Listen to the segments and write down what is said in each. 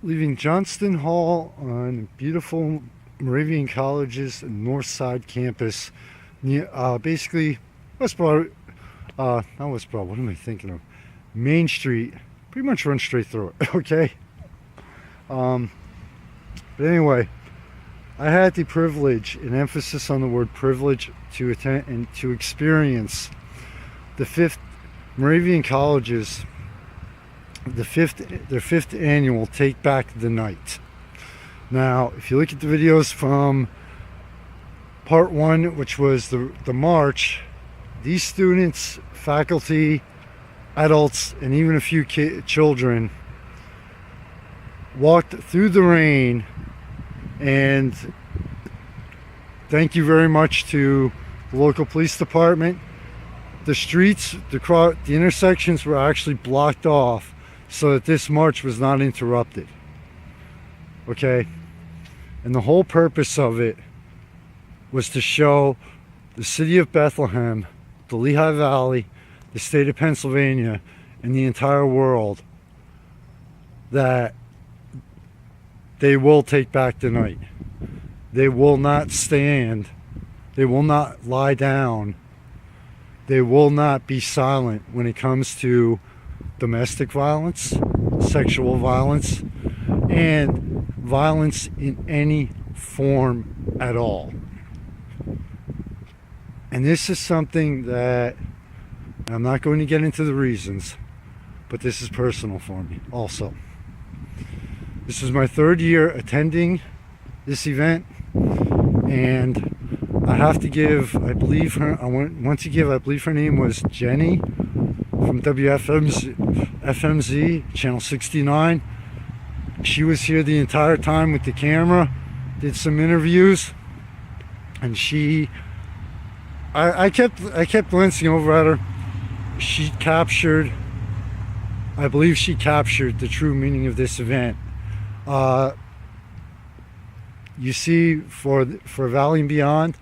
leaving Johnston Hall on beautiful Moravian College's North Side campus, near, basically West Broad, not West Broad, what am I thinking of? Main Street, pretty much run straight through it, okay? But anyway, I had the privilege, an emphasis on the word privilege, to attend and to experience the Moravian College's their fifth annual Take Back the Night. Now, if you look at the videos from part one, which was the march, these students, faculty, adults, and even a few children walked through the rain, and thank you very much to the local police department. The streets, the intersections were actually blocked off so that this march was not interrupted. Okay? And the whole purpose of it was to show the city of Bethlehem, the Lehigh Valley, the state of Pennsylvania, and the entire world that they will take back the night. They will not stand. They will not lie down. They will not be silent when it comes to domestic violence, sexual violence, and violence in any form at all. And this is something that I'm not going to get into the reasons, but this is personal for me also. This is my third year attending this event, and I have to give, I believe her name was Jenny from WFMZ, Channel 69. She was here the entire time with the camera, did some interviews, and I kept glancing over at her. I believe she captured the true meaning of this event. You see, for Valley and Beyond,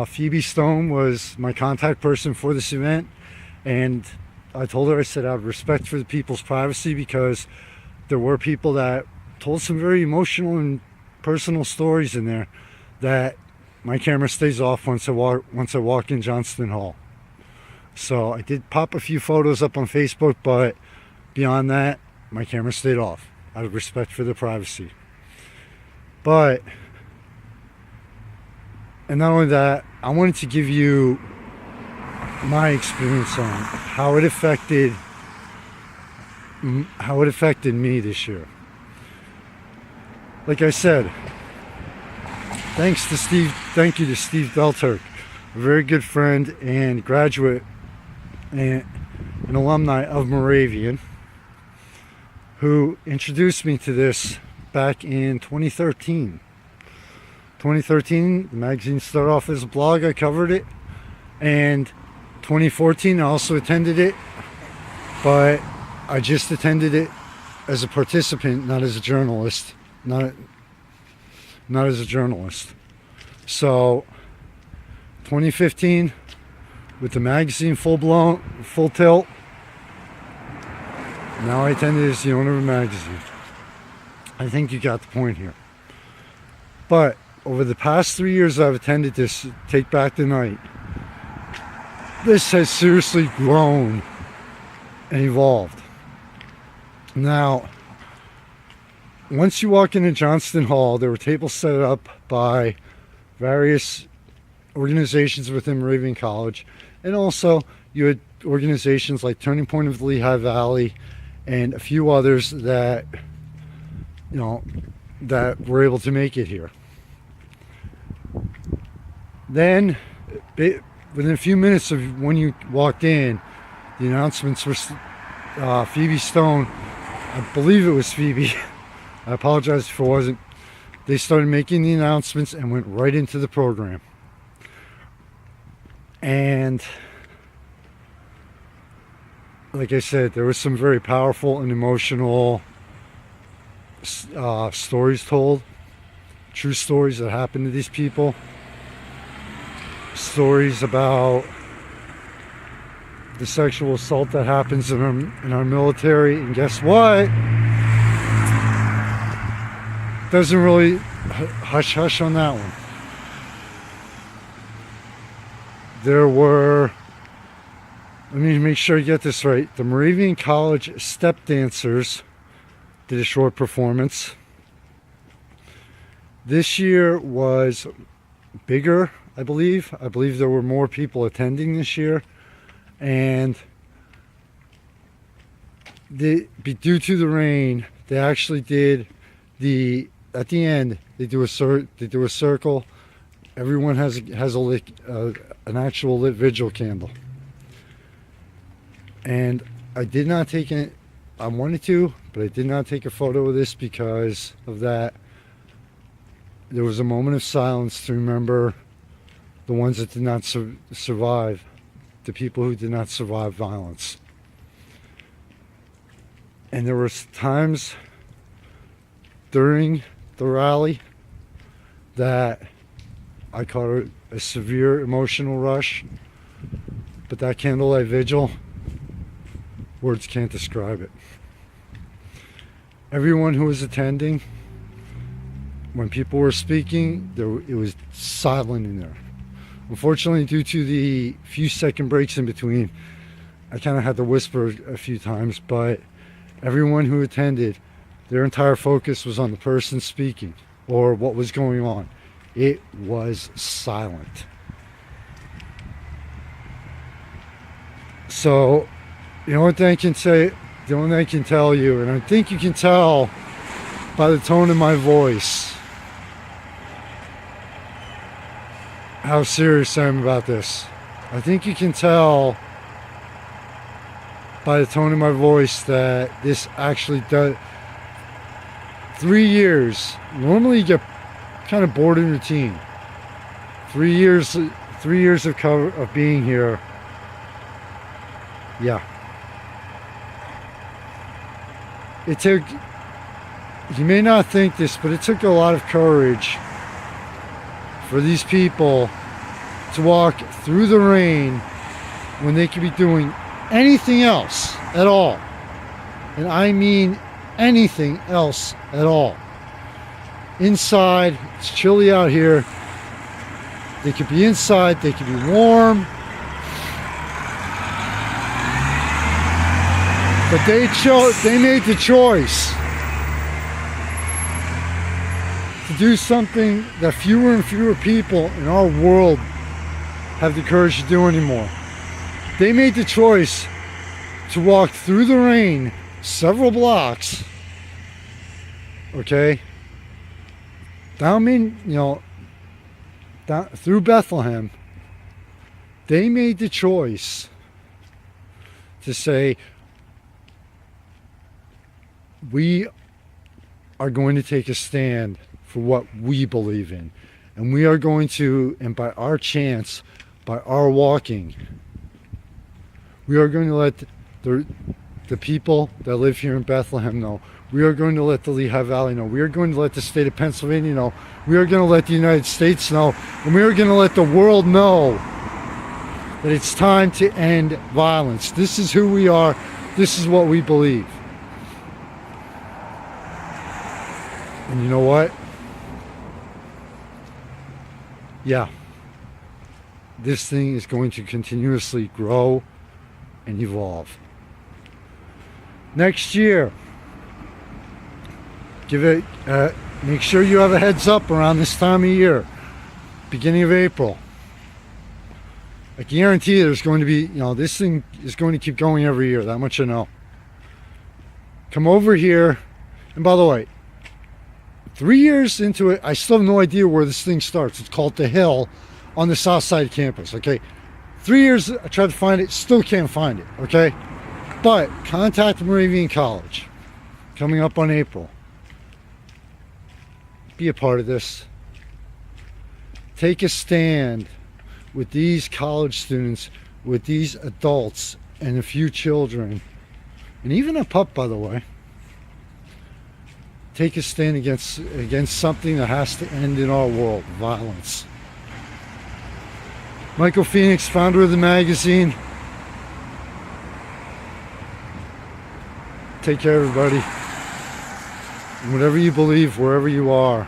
Phoebe Stone was my contact person for this event, and I told her, I said, I have respect for the people's privacy, because there were people that told some very emotional and personal stories in there that my camera stays off once I walk in Johnston Hall. So I did pop a few photos up on Facebook, but beyond that, my camera stayed off out of respect for their privacy. And not only that, I wanted to give you my experience on how it affected me this year. Like I said, thank you to Steve Belturk, a very good friend and graduate and an alumni of Moravian, who introduced me to this back in 2013. 2013, the magazine started off as a blog, I covered it, and 2014 I also attended it, but I just attended it as a participant, not as a journalist. Not as a journalist. So 2015, with the magazine full tilt, now I attended as the owner of a magazine. I think you got the point here. But over the past 3 years I've attended this Take Back the Night, this has seriously grown and evolved. Now, once you walk into Johnston Hall, there were tables set up by various organizations within Moravian College, and also you had organizations like Turning Point of the Lehigh Valley and a few others that, that were able to make it here. Then, within a few minutes of when you walked in, the announcements were Phoebe Stone, I believe it was Phoebe, I apologize if it wasn't. They started making the announcements and went right into the program. And like I said, there was some very powerful and emotional stories told, true stories that happened to these people, stories about the sexual assault that happens in our military. And guess what? doesn't really hush hush on that one. There were, let me make sure I get this right, the Moravian College Step Dancers did a short performance. This year was bigger, I believe. I believe there were more people attending this year, and due to the rain, they actually did at the end they do a circle. Everyone has an actual lit vigil candle, and I did not take it. I wanted to, but I did not take a photo of this because of that. There was a moment of silence to remember the ones that did not survive, the people who did not survive violence. And there were times during the rally that I caught a severe emotional rush, but that candlelight vigil, words can't describe it. Everyone who was attending, when people were speaking, it was silent in there. Unfortunately, due to the few second breaks in between, I kind of had to whisper a few times, but everyone who attended, their entire focus was on the person speaking or what was going on. It was silent. So, the only thing I can tell you, and I think you can tell by the tone of my voice, how serious I am about this. I think you can tell by the tone of my voice that this actually does. 3 years, normally you get kind of bored in routine. 3 years of being here. Yeah. It took, you may not think this, but it took a lot of courage for these people to walk through the rain when they could be doing anything else at all. And I mean anything else at all. Inside, it's chilly out here. They could be inside, they could be warm. But they made the choice to do something that fewer and fewer people in our world have the courage to do anymore. They made the choice to walk through the rain several blocks, okay, down through Bethlehem. They made the choice to say, we are going to take a stand for what we believe in, and we are going to, and by our chance, by our walking, we are going to let the people that live here in Bethlehem know. We are going to let the Lehigh Valley know. We are going to let the state of Pennsylvania know. We are going to let the United States know. And we are going to let the world know that it's time to end violence. This is who we are. This is what we believe. And you know what? Yeah. This thing is going to continuously grow and evolve. Next year, make sure you have a heads up around this time of year, beginning of April. I guarantee there's going to be, this thing is going to keep going every year, that much I know. Come over here, and by the way, 3 years into it, I still have no idea where this thing starts. It's called The Hill on the South Side campus, okay? 3 years, I tried to find it, still can't find it, okay? But contact Moravian College, coming up on April. Be a part of this. Take a stand with these college students, with these adults, and a few children, and even a pup, by the way. Take a stand against something that has to end in our world, violence. Michael Phoenix, founder of the magazine. Take care, everybody. And whatever you believe, wherever you are,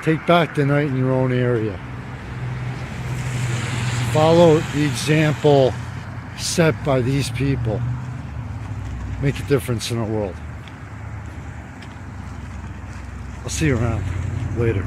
take back the night in your own area. Follow the example set by these people. Make a difference in the world. I'll see you around later.